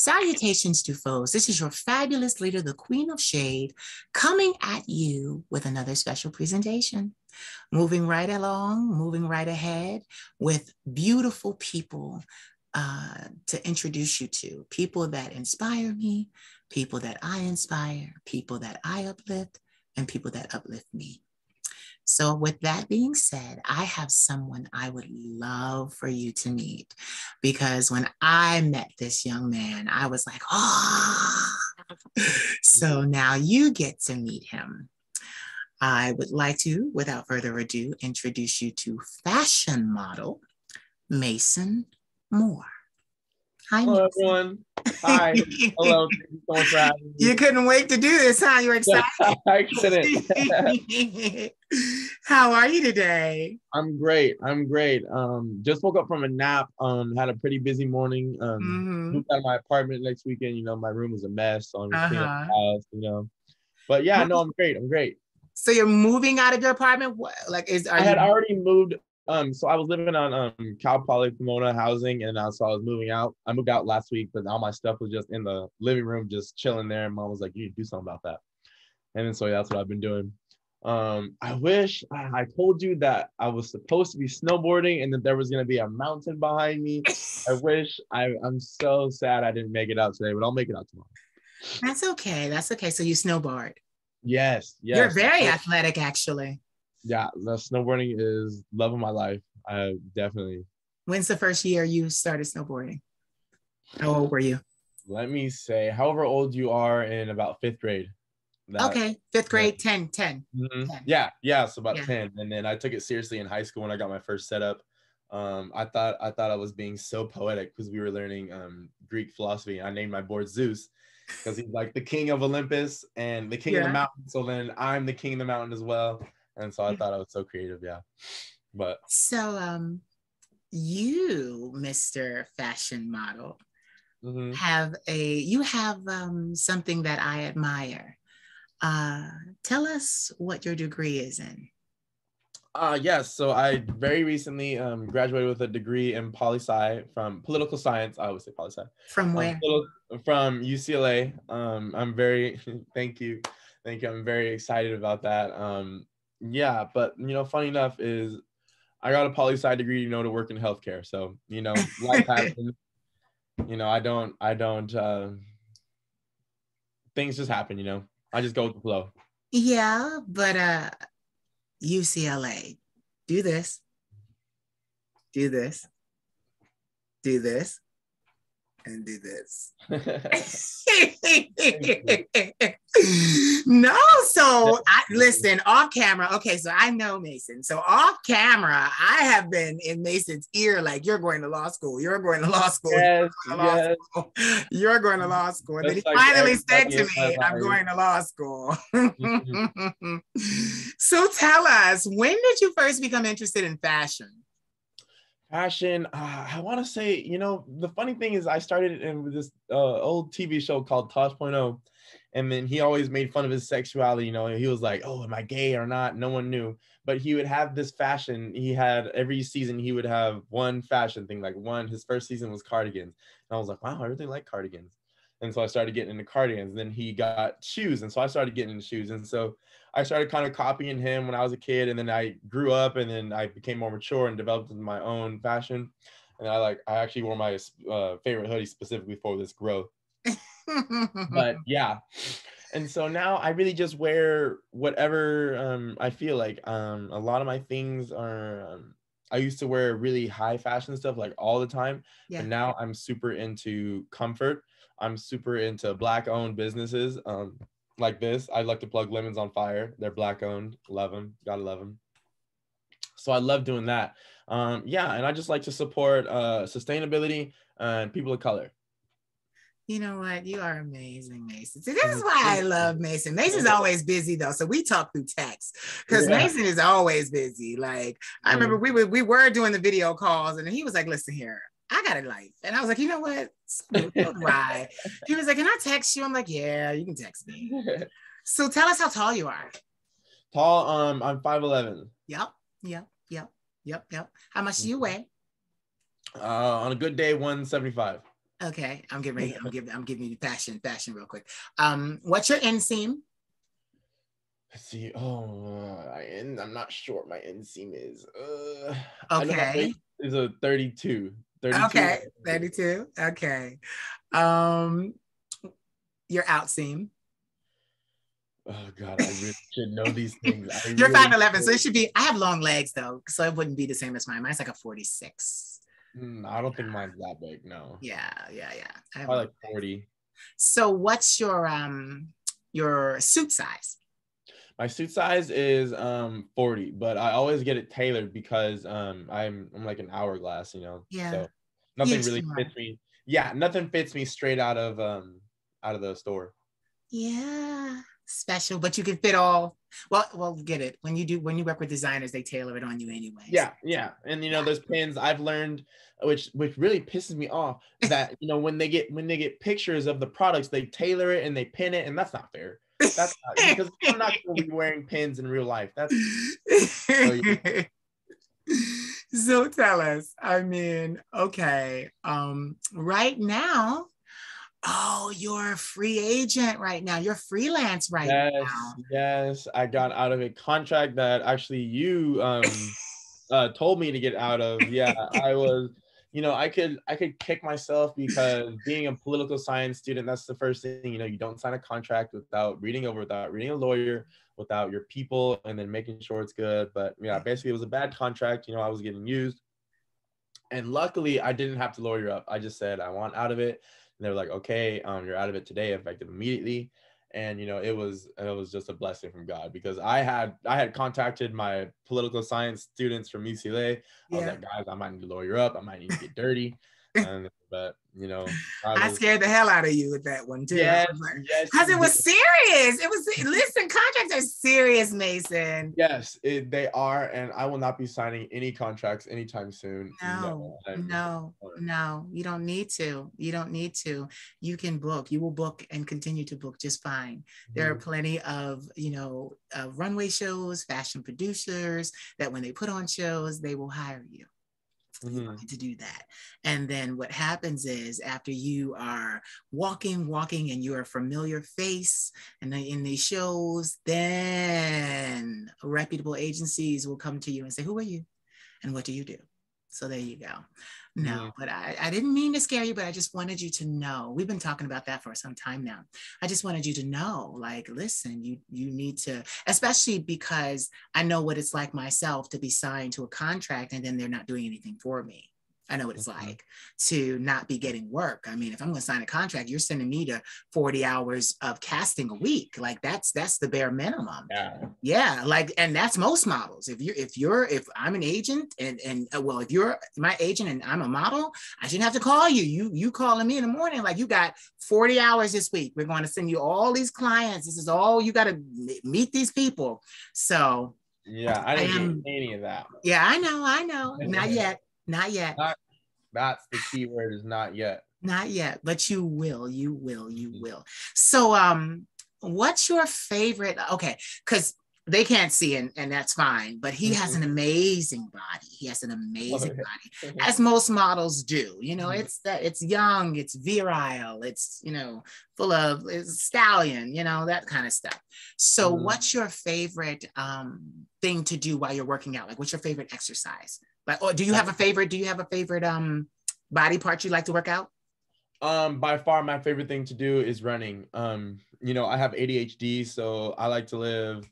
Salutations to foes. This is your fabulous leader, the Queen of Shade, coming at you with another special presentation. Moving right along, moving right ahead with beautiful people to introduce you to. People that inspire me, people that I inspire, people that I uplift, and people that uplift me. So with that being said, I have someone I would love for you to meet, because when I met this young man, I was like, oh, so now you get to meet him. I would like to, without further ado, introduce you to fashion model Mason Moore. Hi, hello, Mason. everyone. Hi. Hello. Thank you so much for having me. You couldn't wait to do this, huh? You were excited? Yeah, I couldn't. How are you today? I'm great. Just woke up from a nap. Had a pretty busy morning. Moved out of my apartment next weekend. My room was a mess, so I'm just cleaning up the house, But yeah, no, I'm great. So you're moving out of your apartment? I had already moved. So I was living on Cal Poly Pomona housing, and so I was moving out. I moved out last week, but all my stuff was just in the living room, just chilling there. And Mom was like, "You need to do something about that." And then so that's what I've been doing. I wish I told you that I was supposed to be snowboarding and that there was gonna be a mountain behind me. I wish. I'm so sad I didn't make it out today, but I'll make it out tomorrow. That's okay. That's okay. So you snowboard? Yes. You're very athletic, actually. Yeah, the snowboarding is love of my life. I definitely. When's the first year you started snowboarding? How old were you? Let me say, however old you are in about fifth grade. Okay, fifth grade, 10. Mm-hmm. 10. Yeah, so about 10. And then I took it seriously in high school when I got my first setup. I thought I was being so poetic because we were learning Greek philosophy. I named my board Zeus because he's like the king of Olympus and the king of the mountain. So then I'm the king of the mountain as well. And so I thought I was so creative, But so you, Mr. Fashion Model, have something that I admire. Tell us what your degree is in. Yes, so I very recently graduated with a degree in poli-sci from political science. I always say poli-sci. From where? From UCLA. I'm very thank you. I'm very excited about that. Yeah, but funny enough is I got a poli-sci degree, to work in healthcare. So, life happens. I don't things just happen, I just go with the flow. Yeah, but UCLA, do this, and do this. No, so listen, off camera. Okay, so I know Mason. So off camera, I have been in Mason's ear like, you're going to law school. You're going to law school. Yes, You're going to law school. And then he finally said to me, I'm going to law school. So tell us, when did you first become interested in fashion? Fashion, I want to say, the funny thing is I started in this old TV show called Tosh.0, and then he always made fun of his sexuality. He was like, oh, am I gay or not? No one knew, but he would have this fashion. He had every season, he would have one fashion thing, his first season was cardigans. And I was like, wow, I really like cardigans. And so I started getting into cardigans. And then he got shoes. And so I started getting into shoes. And so I started kind of copying him when I was a kid. And then I grew up and then I became more mature and developed my own fashion. And I actually wore my favorite hoodie specifically for this growth. But yeah. And so now I really just wear whatever I feel like. A lot of my things are, I used to wear really high fashion stuff all the time. Yeah. But now I'm super into comfort. I'm super into Black owned businesses like this. I like to plug Lemons on Fire. They're Black owned. Love them. Gotta love them. So I love doing that. Yeah, and I just like to support sustainability and people of color. You know what? You are amazing, Mason. See, this is why I love Mason. Mason's always busy though, so we talk through text because Mason is always busy. I remember we were doing the video calls, and he was like, "Listen here, I got a life," and I was like, "You know what? Right." He was like, "Can I text you?" I'm like, "Yeah, you can text me." So tell us how tall you are. Tall, I'm 5'11". Yep. How much do you weigh? On a good day, 175. Okay, I'm getting ready. I'm giving you fashion real quick. What's your inseam? Let's see. I'm not sure what my inseam is. I know my Okay. waist is a 32. 32. Okay. 32. Okay. Um, your outseam. Oh God, I really should know these things. I You're really 5'11", so should. it should be. I have long legs though, so it wouldn't be the same as mine. Mine's like a 46. I don't think mine's that big. No, Yeah, yeah, yeah. I have probably long like legs. 40. So what's your suit size? My suit size is 40, but I always get it tailored because I'm like an hourglass, Yeah, so nothing huge really Tumor. fits me. Yeah, nothing fits me straight out of the store. Yeah, special, but you can fit all. Well, get it. When you work with designers, they tailor it on you anyways. Yeah, yeah. And Yeah. there's pins I've learned, which really pisses me off, that when they get pictures of the products, they tailor it and they pin it, and that's not fair. That's not, because I'm not going to be wearing pins in real life. That's silly. So tell us, I mean, okay, right now, oh, you're a free agent right now. You're freelance right Yes, now. yes. I got out of a contract that actually you told me to get out of. Yeah, I was, I could kick myself because being a political science student, that's the first thing, you don't sign a contract without reading a lawyer, without your people, and then making sure it's good. But yeah, basically it was a bad contract. I was getting used. And luckily, I didn't have to lawyer up. I just said I want out of it, and they were like, "Okay, you're out of it today, effective immediately." And it was just a blessing from God, because I had contacted my political science students from UCLA. I was Yeah. like, "Guys, I might need to lawyer up. I might need to get dirty," but I I was. scared the hell out of you with that one too. I Yes, was like, yes, because you it did. was serious. It was, listen, contracts are serious, Mason. Yes, they are, and I will not be signing any contracts anytime soon. No, No, I'm no, no. You don't need to. You don't need to. You can book. You will book and continue to book just fine. There are Mhm. plenty of, runway shows, fashion producers that when they put on shows, they will hire you. You don't Mhm. need to do that. And then what happens is, after you are walking, and you're a familiar face and in these shows, then reputable agencies will come to you and say, who are you? And what do you do? So there you go. No, Mhm. but I didn't mean to scare you, but I just wanted you to know. We've been talking about that for some time now. I just wanted you to know, like, listen, you need to, especially because I know what it's like myself to be signed to a contract and then they're not doing anything for me. I know what it's Mhm. like to not be getting work. I mean, if I'm going to sign a contract, you're sending me to 40 hours of casting a week. Like that's the bare minimum. Yeah. Yeah, like, and that's most models. If I'm an agent and if you're my agent and I'm a model, I shouldn't have to call you. You calling me in the morning, like, you got 40 hours this week. We're going to send you all these clients. This is all you got to meet these people. So Yeah, I I didn't get am. any of that. Yeah, I know. Not yet. Not yet. Not That's the key word, is not yet. Not yet, but you will, you Mhm. will. So, what's your favorite? Okay, because they can't see, and that's fine, but he has an amazing body. He has an amazing body, as most models do. It's young, it's virile, it's, full of, it's stallion, that kind of stuff. So, Mhm. what's your favorite thing to do while you're working out? Like, what's your favorite exercise? Like, or do you have a favorite? Do you have a favorite body part you like to work out? By far my favorite thing to do is running. I have ADHD, so I like to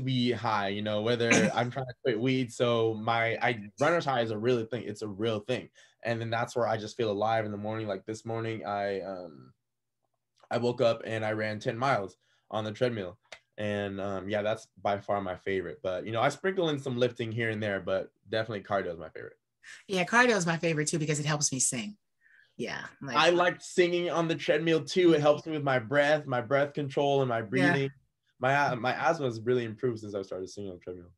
be high, whether I'm trying to quit weed. So I runner's high is a real thing. It's a real thing. And then that's where I just feel alive in the morning. Like this morning, I woke up and I ran 10 miles on the treadmill. And yeah, that's by far my favorite. But I sprinkle in some lifting here and there, but definitely cardio is my favorite. Yeah, cardio is my favorite too because it helps me sing. Yeah, like, I like singing on the treadmill too. It helps me with my breath control and my yeah. breathing. My asthma has really improved since I started singing on the treadmill.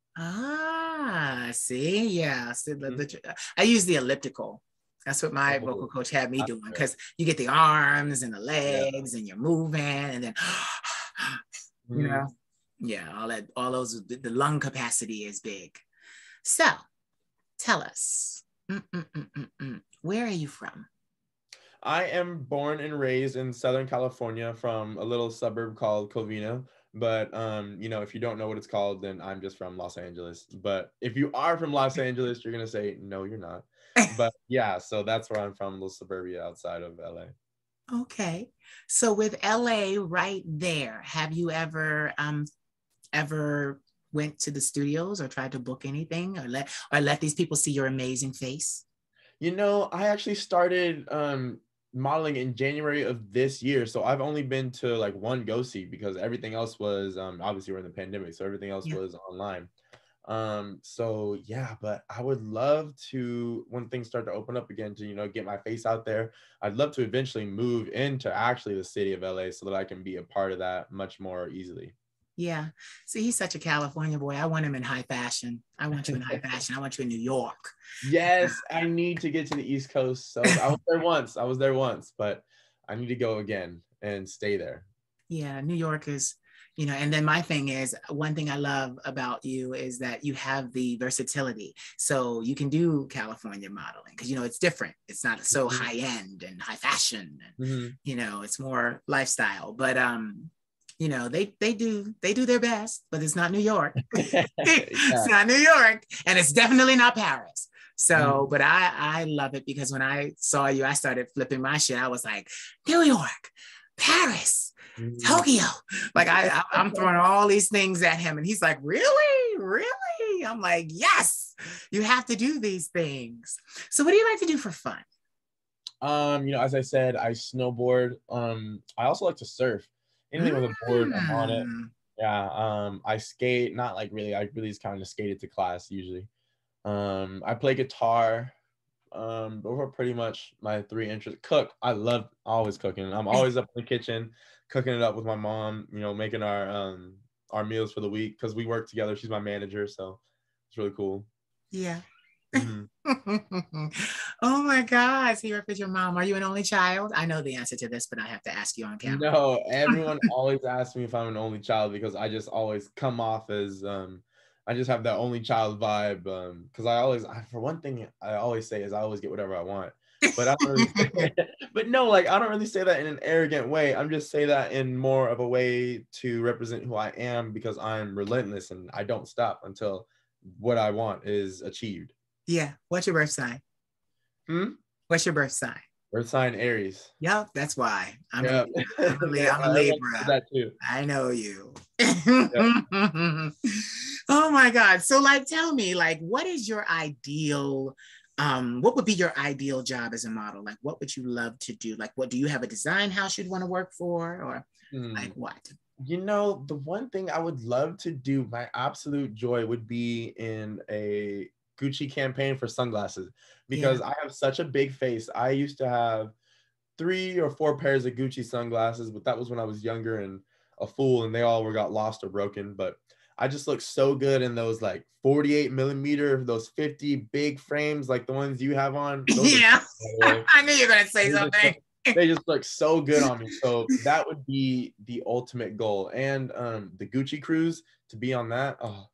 See, yeah. So Mhm. I use the elliptical. That's what my vocal Oh, coach had me that's doing, good. because you get the arms and the Yeah. legs and you're moving, and then you Mhm. know, yeah, all those, the lung capacity is big. So tell us, where are you from? I am born and raised in Southern California from a little suburb called Covina. But you know, if you don't know what it's called, then I'm just from Los Angeles. But if you are from Los Angeles, you're gonna say, no, you're not. But yeah, so that's where I'm from, a little suburbia outside of LA. Okay. So with LA right there, have you ever went to the studios or tried to book anything or let these people see your amazing face? You know, I actually started modeling in January of this year. So I've only been to like one go see because everything else was obviously we're in the pandemic, so everything else Yeah. was online. So yeah, but I would love to, when things start to open up again, to, you know, get my face out there. I'd love to eventually move into actually the city of LA so that I can be a part of that much more easily. Yeah. See, he's such a California boy. I want him in high fashion. I want you in high fashion. I want you in New York. Yes, I need to get to the East Coast. So I was there once. I was there once, but I need to go again and stay there. Yeah, New York is, and then my thing is, one thing I love about you is that you have the versatility. So you can do California modeling because, it's different. It's not so Mhm. high end and high fashion. And, Mhm. it's more lifestyle. But, they do their best, but it's not New York. It's Yeah. not New York, and it's definitely not Paris. Mhm. So, but I love it because when I saw you, I started flipping my shit. I was like, New York, Paris, Mhm. Tokyo. Like I'm throwing all these things at him, and he's like, really, really? I'm like, yes, you have to do these things. So, what do you like to do for fun? You know, as I said, I snowboard. I also like to surf. Anything with a board, I'm on it. Mm. Yeah. I skate, not like really. I really just kind of skated to class usually. I play guitar. Those are pretty much my three interests. Cook. I love always cooking. I'm always up in the kitchen, cooking it up with my mom. You know, making our meals for the week because we work together. She's my manager, so it's really cool. Yeah. Mhm. Oh my gosh, he with your mom. Are you an only child? I know the answer to this, but I have to ask you on camera. No, everyone always asks me if I'm an only child because I just always come off as I just have that only child vibe because for one thing I always say is I always get whatever I want. But I don't really but no, like I don't really say that in an arrogant way. I'm just say that in more of a way to represent who I am because I'm relentless and I don't stop until what I want is achieved. Yeah. What's your birth sign? Hmm? What's your birth sign? Earth sign Aries. Yep, that's why. I'm a Yeah. Libra. Yeah, I'm a everyone says Libra. that too. I know you. Yeah. Oh my God. So like tell me, like what would be your ideal job as a model? Like what would you love to do? Like what do you have a design house you'd want to work for? Or Hmm. like what? You know, the one thing I would love to do, my absolute joy would be in a Gucci campaign for sunglasses Yeah. because I have such a big face. I used to have 3 or 4 pairs of Gucci sunglasses, but that was when I was younger and a fool, and they all were got lost or broken. But I just look so good in those like 48 millimeter, those 50 big frames, like the ones you have on. Those are, Yeah. by the way. I knew you were gonna say They just something. look, they just look so good on me. So that would be the ultimate goal. And the Gucci cruise to be on that. Oh,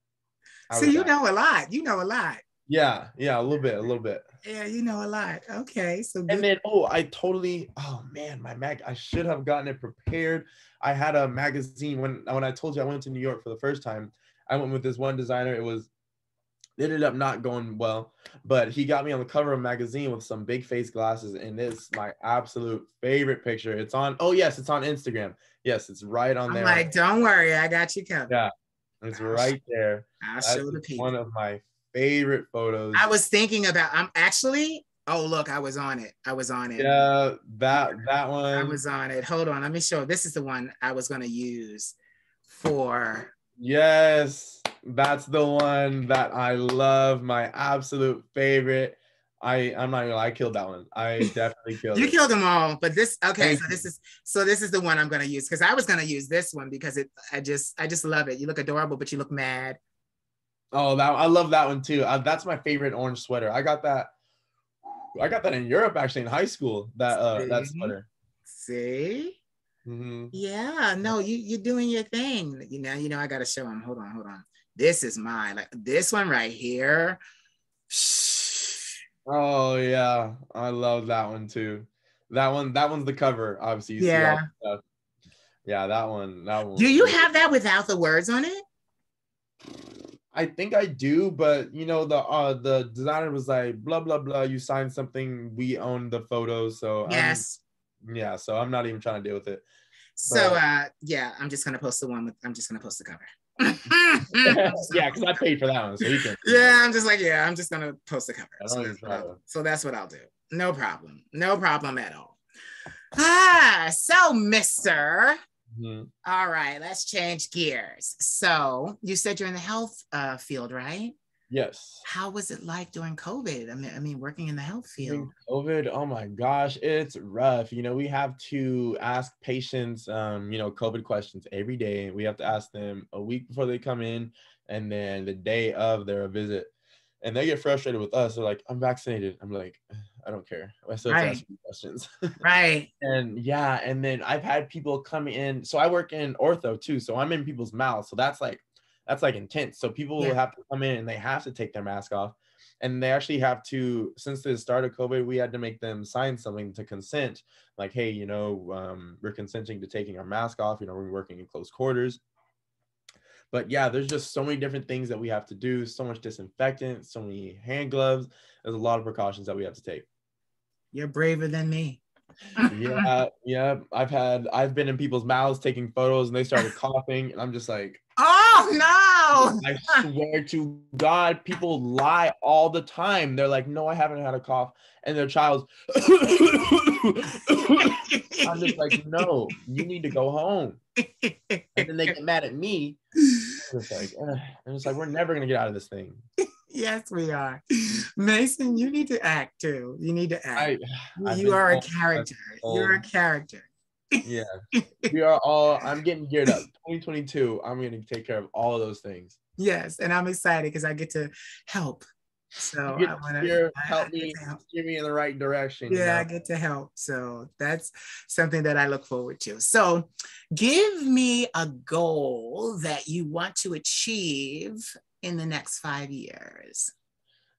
I So would you die. know a lot. You know a lot. Yeah, yeah, a little bit, a little bit. Yeah, you know a lot. Okay. So And good. then, oh man, my mag, I should have gotten it prepared. I had a magazine when I told you I went to New York for the first time. I went with this one designer. It ended up not going well, but he got me on the cover of a magazine with some big face glasses, and it's my absolute favorite picture. It's on, oh yes, it's on Instagram. Yes, it's right on I'm there. like, don't worry, I got you covered. Yeah, it's I'll, sh- right there. I'll That show the is one people. of my favorite I photos. was thinking about, I'm actually, oh, look, I was on it. I was on it. Yeah, that I one. was on it. Hold on, let me show. This is the one I was going to use for. Yes, that's the one that I love. My absolute favorite. I'm not gonna lie, I killed that one. I definitely killed You it. killed them all, but okay. Thank So you. this is the one I'm going to use because I was going to use this one because I just love it. You look adorable, but you look mad. Oh, that I love that one too. That's my favorite orange sweater. I got that. I got that in Europe actually in high school. That See, sweater. see. Hmm. Yeah, no, you're doing your thing. I gotta show him. Hold on. This is mine. Like this one right here. Oh yeah, I love that one too. That one's the cover. Obviously, you see all Yeah. the stuff. Yeah, that one Do was you really. have that without the words on it? I think I do, but the designer was like, blah blah blah. You signed something. We own the photos, so Yes. so I'm not even trying to deal with it. So But yeah, I'm just gonna post the cover. yeah, because I paid for that one, so you can. Yeah, I'm just gonna post the cover. I So don't even try to. that's what I'll do. No problem. No problem at all. So Mr. Mhm. All right, let's change gears. So you said you're in the health field, right? Yes. How was it like during COVID? I mean, working in the health During field. COVID, oh my gosh, it's rough. We have to ask patients, COVID questions every day. We have to ask them a week before they come in, and then the day of their visit. And they get frustrated with us. They're like, "I'm vaccinated." I'm like, "I don't care. I still have to Right, ask you questions." right. And yeah, and then I've had people come in. So I work in ortho too. So I'm in people's mouths. So that's like intense. So people will Yeah. have to come in and they have to take their mask off. And they actually have to, since the start of COVID, we had to make them sign something to consent. Like, hey, we're consenting to taking our mask off. We're working in close quarters. But yeah, there's just so many different things that we have to do, so much disinfectant, so many hand gloves. There's a lot of precautions that we have to take. You're braver than me. Yeah, yeah. I've been in people's mouths taking photos and they started coughing, and I'm just like, Oh no. I swear to God, people lie all the time. They're like, no, I haven't had a cough. And their child's I'm just like, no, you need to go home. And then they get mad at me. I'm just like, ugh. I'm just like, we're never gonna get out of this thing. Yes, we are. Mason, you need to act too. You need to act. I I've You been are a told, I've character. been You're a told, character. yeah. We are all I'm getting geared up. 2022, I'm gonna take care of all of those things. Yes, and I'm excited because I get to help. You So get I to want to. help I get me, to help. steer me in the right direction, Yeah, I get to help. So that's something that I look forward to. So give me a goal that you want to achieve in the next 5 years.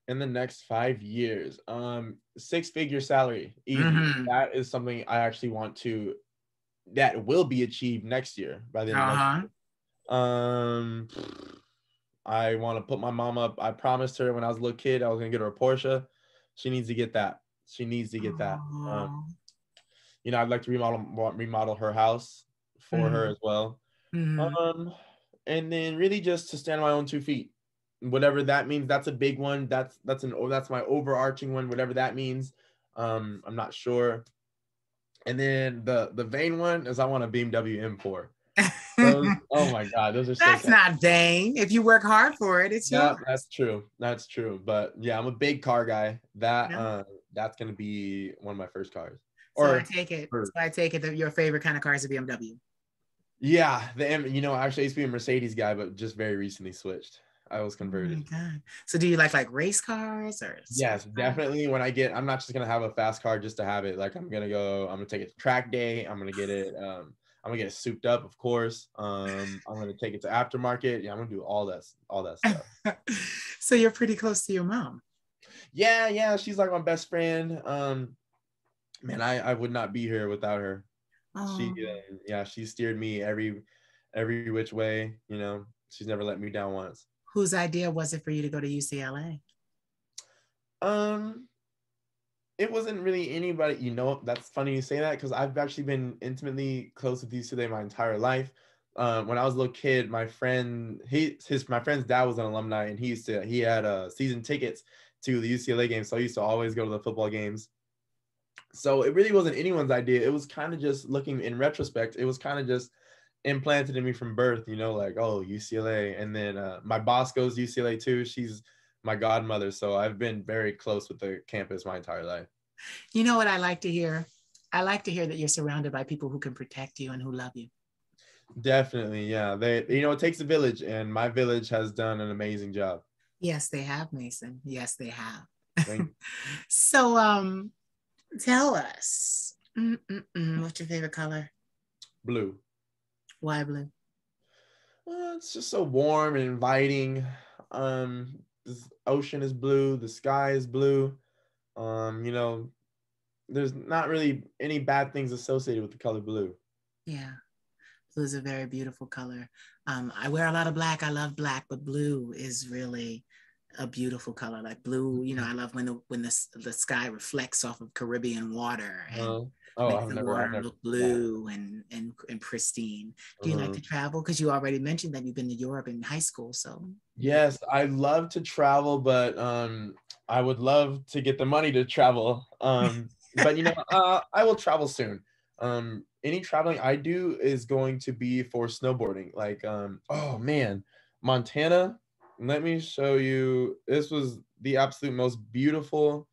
In the next 5 years. 6-figure salary, easy. Mm-hmm. That is something I actually want to that will be achieved next year, by the end of next Uh-huh. year. I want to put my mom up. I promised her when I was a little kid I was gonna get her a Porsche. She needs to get that. She needs to get that. Oh. I'd like to remodel her house for her Mm-hmm. as well. Mm-hmm. Um, and then really just to stand on my own 2 feet, whatever that means. That's a big one. That's my overarching one. Whatever that means. I'm not sure. And then the vain one is I want a BMW M4. Those, oh my God, those are so That's catchy. not vain. If you work hard for it, it's yours. Yeah, that's true. That's true. But yeah, I'm a big car guy. Yeah. That's gonna be one of my first cars. So I Or take it. So first. I take it that your favorite kind of car is a BMW. Yeah, actually I used to be a Mercedes guy, but just very recently switched. I was Oh my converted. God. So do you like race cars or Yes, sports cars? definitely. I'm not just gonna have a fast car just to have it. Like I'm gonna take it to track day. I'm gonna get it. I'm gonna get it souped up, of course. I'm gonna take it to aftermarket. Yeah, I'm gonna do all that stuff. So you're pretty close to your mom. Yeah, yeah, she's like my best friend. Man, I would not be here without her. She, Oh, yeah, she steered me every which way. She's never let me down once. whose idea was it for you to go to UCLA? Um, it wasn't really anybody. That's funny you say that because I've actually been intimately close with UCLA my entire life. When I was a little kid, my friend's dad was an alumni, and he had season tickets to the UCLA games, so I used to always go to the football games. So it really wasn't anyone's idea. It was kind of just looking in retrospect. It was kind of just implanted in me from birth. Like, oh, UCLA, and then my boss goes to UCLA too. She's my godmother, so I've been very close with the campus my entire life. You know what I like to hear? I like to hear that you're surrounded by people who can protect you and who love you. Definitely, yeah. It takes a village, and my village has done an amazing job. Yes, they have, Mason. Yes, they have. Thank So, tell us, what's your favorite color? Blue. Why blue? It's just so warm and inviting. This ocean is blue. The sky is blue. Um, you know, there's not really any bad things associated with the color blue. Yeah. Blue is a very beautiful color. I wear a lot of black. I love black, but blue is really a beautiful color. Like blue, you know, I love when the sky reflects off of Caribbean water and Oh, makes the I've water never. look blue and pristine. Do you like to travel? Because you already mentioned that you've been to Europe in high school. So Yes, I love to travel, but I would love to get the money to travel. But I will travel soon. Any traveling I do is going to be for snowboarding. Like, oh man, Montana. Let me show you. This was the absolute most beautiful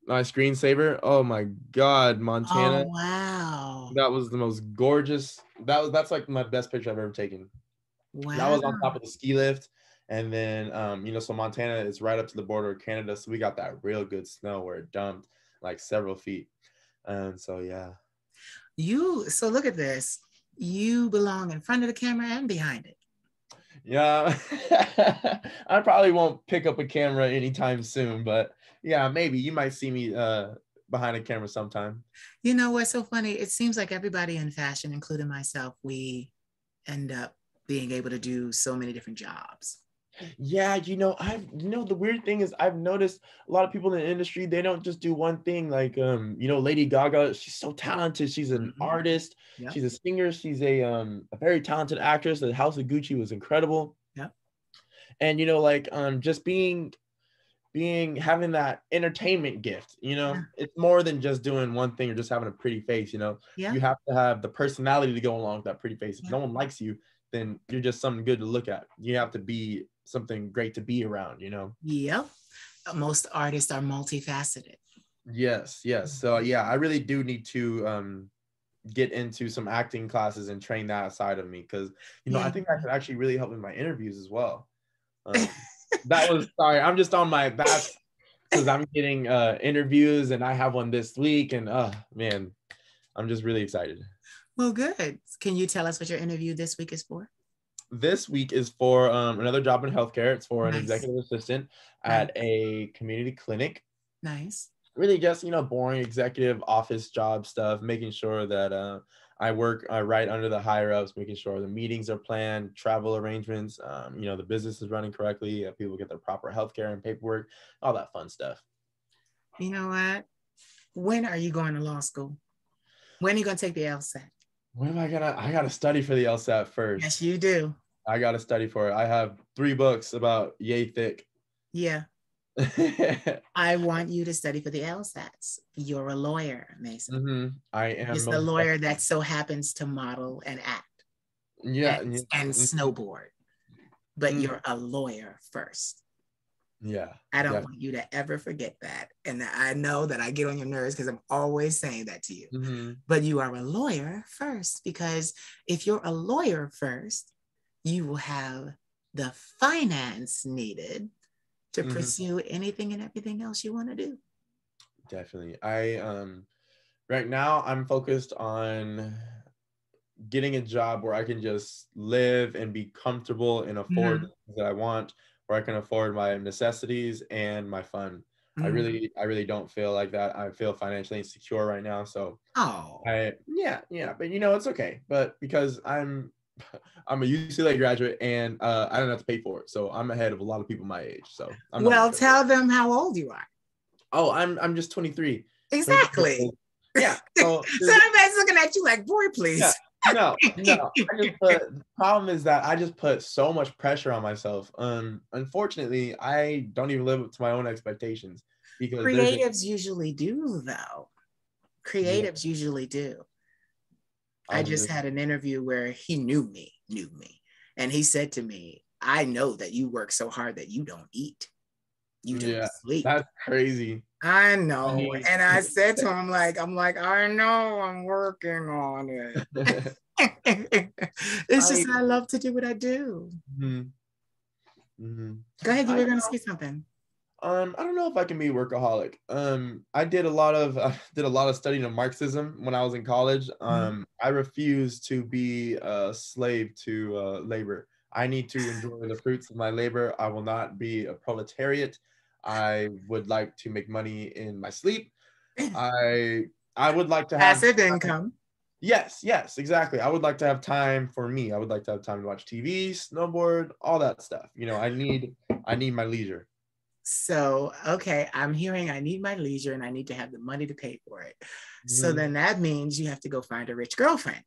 screensaver. Oh my God, oh Montana. wow. That was the most gorgeous. That's like my best picture I've ever taken. That Wow. was on top of the ski lift. And then, so Montana is right up to the border of Canada. So we got that real good snow where it dumped like several feet. And so, yeah. So look at this. You belong in front of the camera and behind it. Yeah. I probably won't pick up a camera anytime soon, but yeah, maybe you might see me behind a camera sometime. You know what's so funny? It seems like everybody in fashion, including myself, we end up being able to do so many different jobs. Yeah, the weird thing is I've noticed a lot of people in the industry, they don't just do one thing. Like Lady Gaga, she's so talented. She's an artist, Yep. she's a singer, she's a very talented actress. The House of Gucci was incredible. Yep. And just having that entertainment gift, Yeah. it's more than just doing one thing or just having a pretty face. Yeah. You have to have the personality to go along with that pretty face. If Yeah. no one likes you, then you're just something good to look at. You have to be something great to be around. Yep. Most artists are multifaceted. Yes. So yeah, I really do need to get into some acting classes and train that side of me, because I think that could actually really help in my interviews as well. Sorry, I'm just on that's because I'm getting interviews and I have one this week, and man, I'm just really excited. Well, good. Can you tell us what your interview this week is for? This week is for another job in healthcare. It's for an executive assistant at a community clinic. Nice. Really just, boring executive office job stuff, making sure that I work right under the higher ups, making sure the meetings are planned, travel arrangements, the business is running correctly, people get their proper healthcare and paperwork, all that fun stuff. You know what? When are you going to law school? When are you going to take the LSAT? When am I gotta study for the LSAT first. Yes, you do. I gotta study for it. I have 3 books about yay thick. Yeah. I want you to study for the LSATs. You're a lawyer, Mason. Mm-hmm. I am. Just a lawyer that so happens to model and act. Yeah. And snowboard. But you're a lawyer first. Yeah. I don't want you to ever forget that. And I know that I get on your nerves because I'm always saying that to you. Mm-hmm. But you are a lawyer first, because if you're a lawyer first, you will have the finance needed to pursue anything and everything else you want to do. Definitely. Right now I'm focused on getting a job where I can just live and be comfortable and afford the things that I want, where I can afford my necessities and my fun. I really don't feel like that. I feel financially insecure right now. So but it's okay. But because I'm a UCLA graduate and I don't have to pay for it. So I'm ahead of a lot of people my age. So tell them how old you are. Oh, I'm just 23. Exactly. 23 yeah. So everybody's looking at you like, boy, please. Yeah. No. The problem is that I just put so much pressure on myself. Unfortunately, I don't even live up to my own expectations, because creatives usually do, though. Creatives usually do. I just had an interview where he knew me, and he said to me, "I know that you work so hard that you don't eat, you don't sleep." That's crazy. I know. And I said to him, I'm like, I know, I'm working on it. It's just I love to do what I do. Go ahead, you were going to say something. I don't know if I can be a workaholic. I did a lot of studying of Marxism when I was in college. I refuse to be a slave to labor. I need to enjoy the fruits of my labor. I will not be a proletariat. I would like to make money in my sleep. I would like to have passive income. Yes, exactly. I would like to have time for me. I would like to have time to watch TV, snowboard, all that stuff. I need my leisure. So, okay, I'm hearing I need my leisure and I need to have the money to pay for it. So Mm-hmm. then that means you have to go find a rich girlfriend.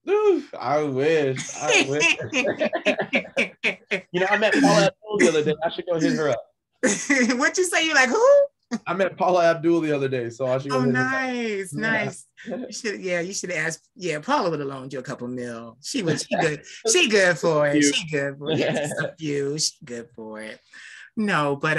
Oof, I wish. I wish. I met Paula Abdul the other day. I should go hit her up. What'd you say? You're like, who? I met Paula Abdul the other day, so I should go hit her up. Nice. You should ask. Yeah, Paula would have loaned you a couple mil. She good. She good for it. She good for it. Yeah, just a few. She good for it. No, but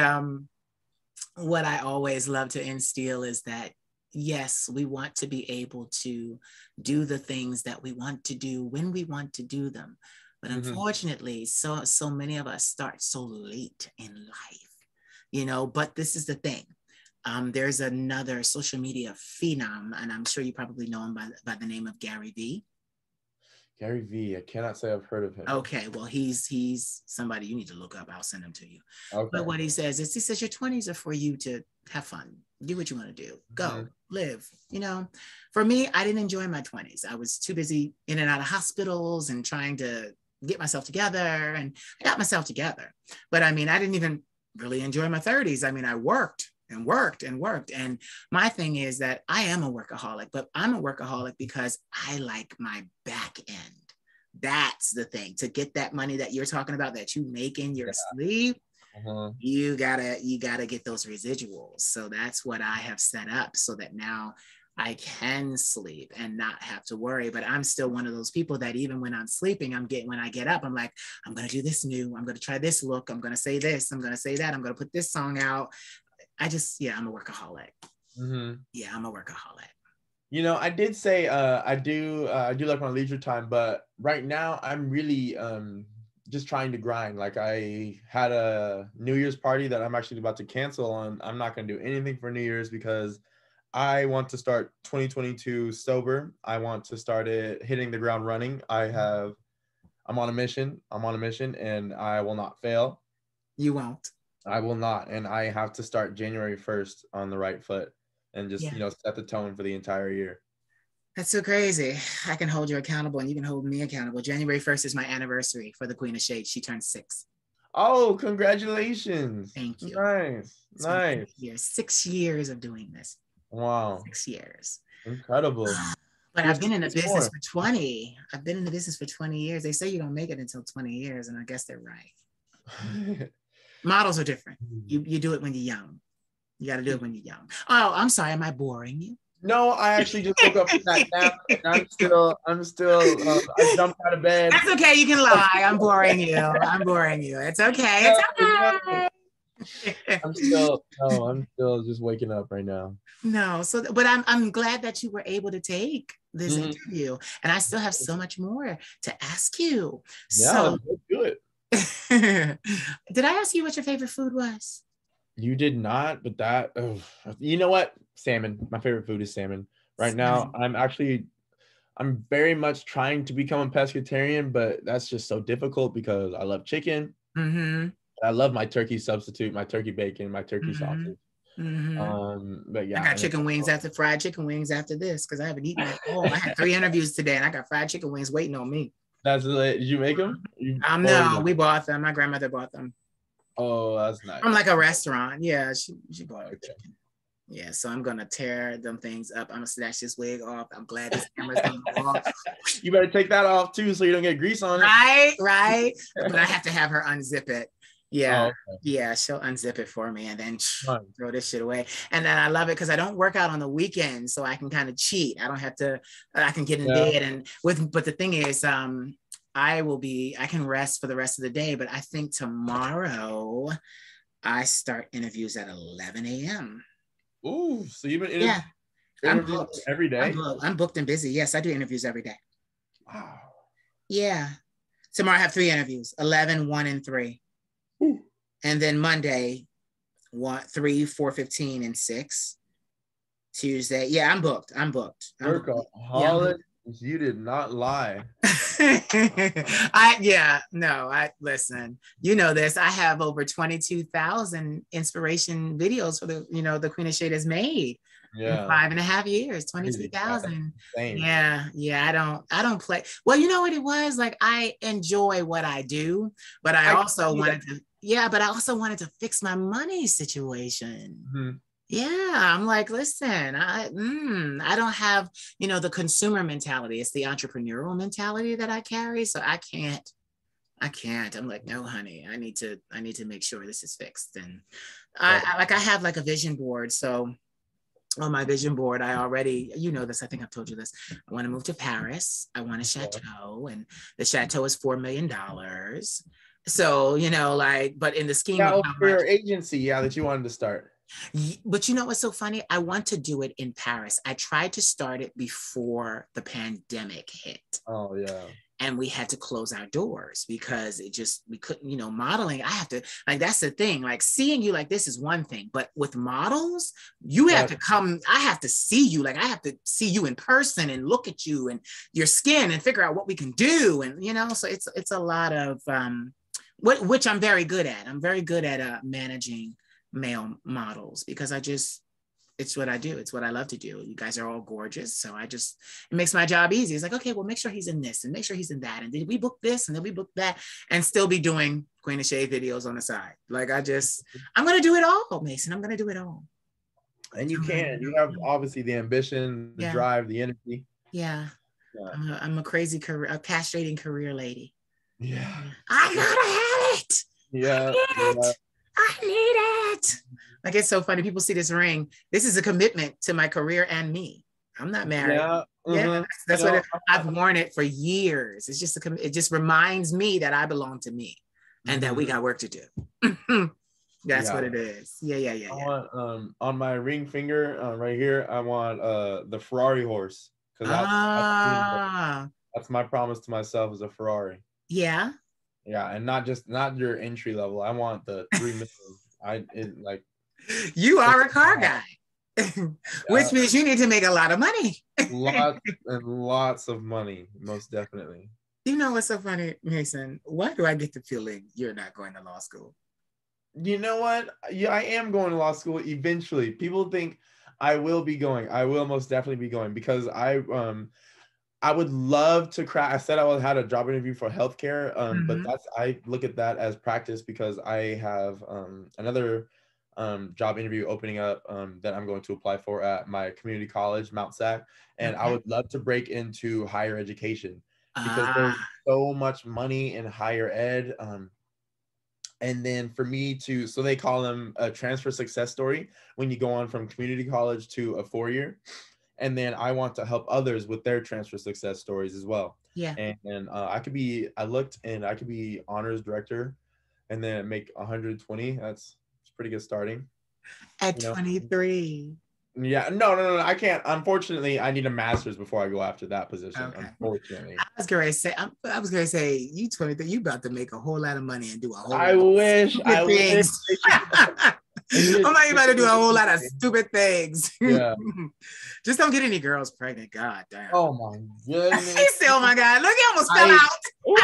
what I always love to instill is that yes, we want to be able to do the things that we want to do when we want to do them. But unfortunately, so many of us start so late in life, but this is the thing. There's another social media phenom, and I'm sure you probably know him by the name of Gary Vee. Gary Vee, I cannot say I've heard of him. Okay, well, he's somebody you need to look up. I'll send him to you. Okay. But what he says is, your 20s are for you to have fun, do what you want to do, go, live. For me, I didn't enjoy my 20s. I was too busy in and out of hospitals and trying to get myself together, and I got myself together. But I didn't even really enjoy my 30s. I worked and worked and worked. And my thing is that I am a workaholic, but I'm a workaholic because I like my back end. That's the thing. To get that money that you're talking about that you make in your sleep, you gotta get those residuals. So that's what I have set up so that now I can sleep and not have to worry. But I'm still one of those people that even when I'm sleeping, when I get up, I'm like, I'm gonna do this new, I'm gonna try this look, I'm gonna say this, I'm gonna say that, I'm gonna put this song out. I'm a workaholic. Yeah, I'm a workaholic. I did say I do like my leisure time, but right now I'm really just trying to grind. Like I had a New Year's party that I'm actually about to cancel on. I'm not going to do anything for New Year's because I want to start 2022 sober. I want to start it hitting the ground running. I'm on a mission. And I will not fail. You won't. I will not. And I have to start January 1st on the right foot and just, set the tone for the entire year. That's so crazy. I can hold you accountable and you can hold me accountable. January 1st is my anniversary for the Queen of Shade. She turned 6. Oh, congratulations. Thank you. Nice. 6 years of doing this. Wow. 6 years. Incredible. But I've been in the business for 20. I've been in the business for 20 years. They say you don't make it until 20 years, and I guess they're right. Models are different. You do it when you're young. You got to do it when you're young. Oh, I'm sorry. Am I boring you? No, I actually just woke up from that nap. I'm still. I jumped out of bed. That's okay. You can lie. I'm boring you. It's okay. It's okay. I'm still just waking up right now. No, but I'm glad that you were able to take this interview, and I still have so much more to ask you. Yeah, so, good. Did I ask you what your favorite food was? You did not, but you know what? Salmon. My favorite food is salmon. Right now, I'm very much trying to become a pescatarian, but that's just so difficult because I love chicken. I love my turkey substitute, my turkey bacon, my turkey sausage. But yeah, I got fried chicken wings after this because I haven't eaten at all. I had 3 interviews today and I got fried chicken wings waiting on me. Did you make them? No, we bought them. My grandmother bought them. Oh, that's nice. From like a restaurant. Yeah, she bought it. Yeah, so I'm gonna tear them things up. I'm gonna snatch this wig off. I'm glad this camera's gonna go off. You better take that off too, so you don't get grease on it. Right. But I have to have her unzip it. Yeah, yeah, she'll unzip it for me and then throw this shit away. And then I love it because I don't work out on the weekends, so I can kind of cheat. I don't have to. I can get in bed but the thing is, I can rest for the rest of the day. But I think tomorrow I start interviews at 11 a.m. Ooh, so you've been interviewing every day? I'm booked and busy. Yes, I do interviews every day. Wow. Yeah. Tomorrow I have 3 interviews, 11, 1, and 3. Ooh. And then Monday, 3, 4, 15, and 6. Tuesday. Yeah, I'm booked. Workaholic. You did not lie. Listen, you know this. I have over 22,000 inspiration videos for the Queen of Shade has made. in Yeah. 5.5 years, Crazy. That's 22,000. insane. Yeah. I don't play. Well, you know what it was? Like, I enjoy what I do, but I I can also see that. wanted to, yeah, but I also wanted to fix my money situation. Mhm. Yeah, I'm like, listen, I don't have, the consumer mentality. It's the entrepreneurial mentality that I carry. So I can't. I'm like, no, honey, I need to make sure this is fixed. And I have like a vision board. So on my vision board, I already, this, I think I've told you this. I want to move to Paris. I want a chateau, and the chateau is $4 million. So, like, but in the scheme of Yeah, how for much. your agency, yeah, that you wanted to start. But you know what's so funny? I want to do it in Paris. I tried to start it before the pandemic hit. Oh yeah. And we had to close our doors because we couldn't, modeling. I have to, like, that's the thing. Like, seeing you like this is one thing, but with models, you have to come. I have to see you. Like, I have to see you in person and look at you and your skin and figure out what we can do. And, so it's a lot of, which I'm very good at. I'm very good at managing male models because it's what I do. It's what I love to do. You guys are all gorgeous. So it makes my job easy. It's like, okay, well, make sure he's in this and make sure he's in that. And did we book this? And then we book that, and still be doing Queen of Shade videos on the side. Like, I'm going to do it all, Mason. I'm going to do it all. And you can. You have obviously the ambition, the drive, the energy. Yeah. I'm a crazy career, a castrating career lady. Yeah. I gotta have it. Yeah. I need it. Like, it's so funny. People see this ring. This is a commitment to my career and me. I'm not married. Yeah. Yeah, that's what I've worn it for years. It's just it just reminds me that I belong to me and that we got work to do. That's what it is. Yeah. I want on my ring finger right here, I want the Ferrari horse, because that's my promise to myself, is a Ferrari. Yeah. Yeah, and not your entry level. I want the 3 million. You are a car guy. Which means you need to make a lot of money. Lots and lots of money, most definitely. You know what's so funny, Mason? Why do I get the feeling you're not going to law school? You know what? Yeah, I am going to law school eventually. People think I will be going. I will most definitely be going, because I would love to crack. I said I had a job interview for healthcare, but I look at that as practice, because I have another job interview opening up that I'm going to apply for at my community college, Mount Sac, and I would love to break into higher education, because there's so much money in higher ed. And then for me to, so they call them a transfer success story when you go on from community college to a 4-year. And then I want to help others with their transfer success stories as well. Yeah. And I could be honors director, and then make 120. That's pretty good starting. At 23. Yeah, no, I can't. Unfortunately, I need a master's before I go after that position. Okay. Unfortunately, I was gonna say, you 23, you about to make a whole lot of money and do a whole. I wish. I'm not about to do a whole lot of stupid things. Yeah. Just don't get any girls pregnant. God damn. Oh my goodness. He said, oh my God. Look, he almost fell out. He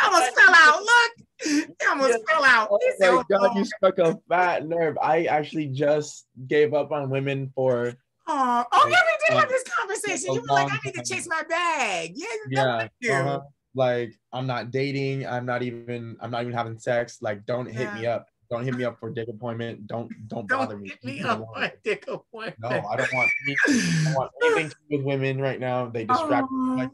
almost fell out. Look. He almost fell out. Oh my God, you struck a fat nerve. I actually just gave up on women for. Yeah, we did have this conversation. You were like, I need to chase my bag. Yeah. Like, I'm not dating. I'm not even having sex. Like, don't hit me up. Don't hit me up for a dick appointment. Don't bother me. Hit me up for a dick appointment. No, I don't want anything to do with women right now. They distract me.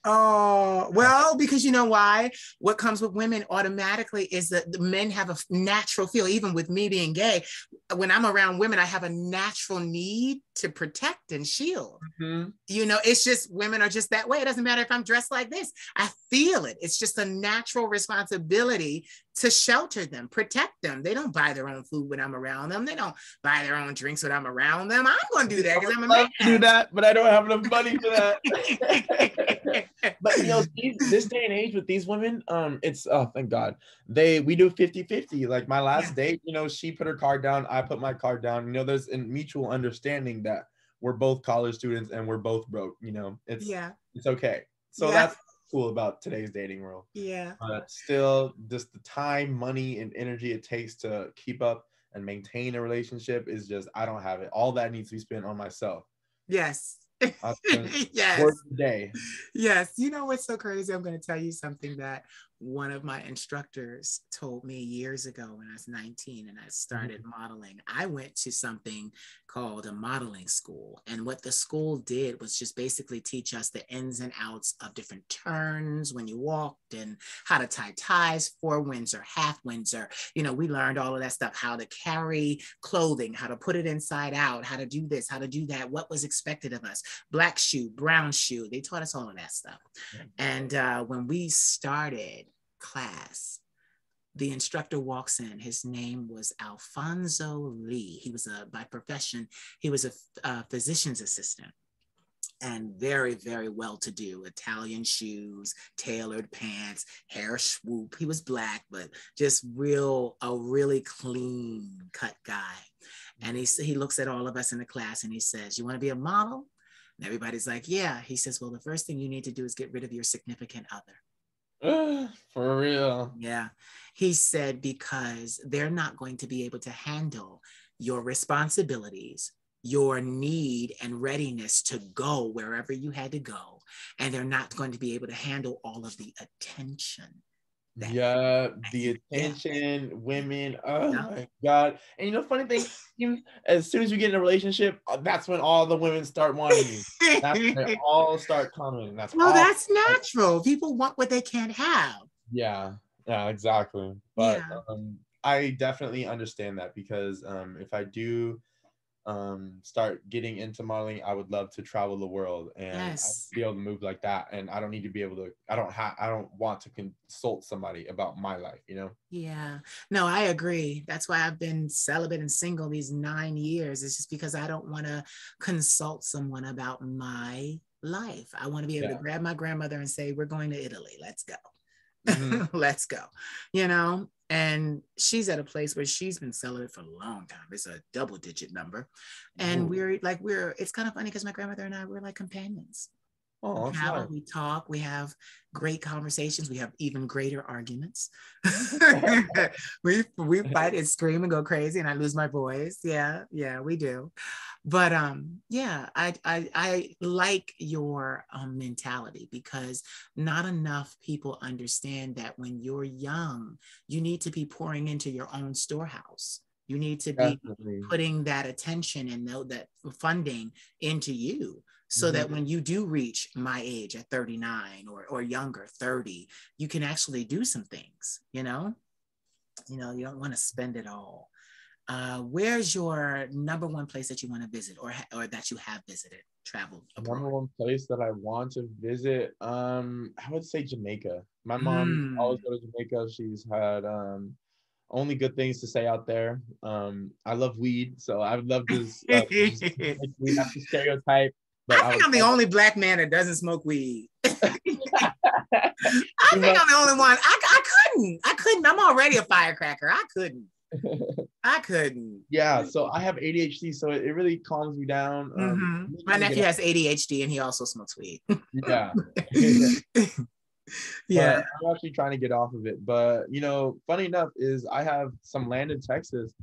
Oh, well, because you know why? What comes with women automatically is that the men have a natural feel, even with me being gay. When I'm around women, I have a natural need to protect and shield. Mm-hmm. It's just, women are just that way. It doesn't matter if I'm dressed like this. I feel it. It's just a natural responsibility to shelter them, protect them. They don't buy their own food when I'm around them. They don't buy their own drinks when I'm around them. I'm going to do that because I'm a man. To do that, but I don't have enough money for that. But this day and age with these women, it's thank God, we do 50-50. Like, my last date, she put her card down, I put my card down. There's a mutual understanding that we're both college students and we're both broke. It's okay. So that's cool about today's dating world. Yeah. But still, just the time, money, and energy it takes to keep up and maintain a relationship is just, I don't have it. All that needs to be spent on myself. Yes. I'll spend Yes. work a day. Yes. You know what's so crazy? I'm going to tell you something that one of my instructors told me years ago when I was 19 and I started modeling. I went to something called a modeling school. And what the school did was just basically teach us the ins and outs of different turns when you walked and how to tie ties, 4 Windsor, half Windsor. You know, we learned all of that stuff, how to carry clothing, how to put it inside out, how to do this, how to do that, what was expected of us, black shoe, brown shoe. They taught us all of that stuff. And when we started class, the instructor walks in. His name was Alfonso Lee. He was by profession, he was a physician's assistant and very, very well-to-do. Italian shoes, tailored pants, hair swoop. He was black, but just a really clean cut guy. And he looks at all of us in the class and he says, "You want to be a model?" And everybody's like, "Yeah." He says, "Well, the first thing you need to do is get rid of your significant other." For real. Yeah. He said, because they're not going to be able to handle your responsibilities, your need and readiness to go wherever you had to go. And they're not going to be able to handle all of the attention. The attention, women. Oh my God. And you know, funny thing, as soon as you get in a relationship, that's when all the women start wanting you. That's when they all start coming. That's natural. People want what they can't have. Yeah, exactly. But I definitely understand that, because if I do start getting into modeling, I would love to travel the world and be able to move like that. And I don't need to be able to, I don't want to consult somebody about my life, you know? Yeah, no, I agree. That's why I've been celibate and single these 9 years. It's just because I don't want to consult someone about my life. I want to be able to grab my grandmother and say, "We're going to Italy. Let's go." Let's go, you know. And she's at a place where she's been celibate for a long time. It's a double-digit number. And it's kind of funny because my grandmother and I, we're like companions. Oh, we travel, we talk, we have great conversations, we have even greater arguments. we fight and scream and go crazy and I lose my voice. Yeah, we do. But I like your mentality, because not enough people understand that when you're young, you need to be pouring into your own storehouse. You need to be putting that attention and that funding into you, so that when you do reach my age at 39 or younger, 30, you can actually do some things, you know? You don't want to spend it all. Where's your number one place that you want to visit or that you have visited, traveled abroad? Number one place that I want to visit, I would say Jamaica. My mom always go to Jamaica. She's had only good things to say out there. I love weed, so I would love to we have to stereotype. But I think I'm the only black man that doesn't smoke weed. I think I'm the only one. I couldn't. I'm already a firecracker. I couldn't. Yeah, so I have ADHD, so it really calms me down. My nephew has ADHD and he also smokes weed. Yeah. But I'm actually trying to get off of it. But, funny enough is I have some land in Texas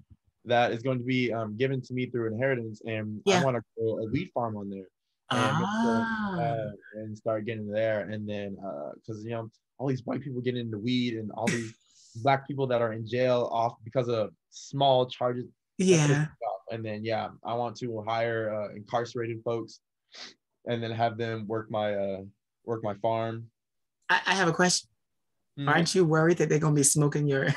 that is going to be given to me through inheritance, and I want to grow a wheat farm on there. And start getting there, and then because all these white people getting into weed and all these black people that are in jail off because of small charges, and then I want to hire incarcerated folks and then have them work my farm. I have a question. Aren't you worried that they're gonna be smoking your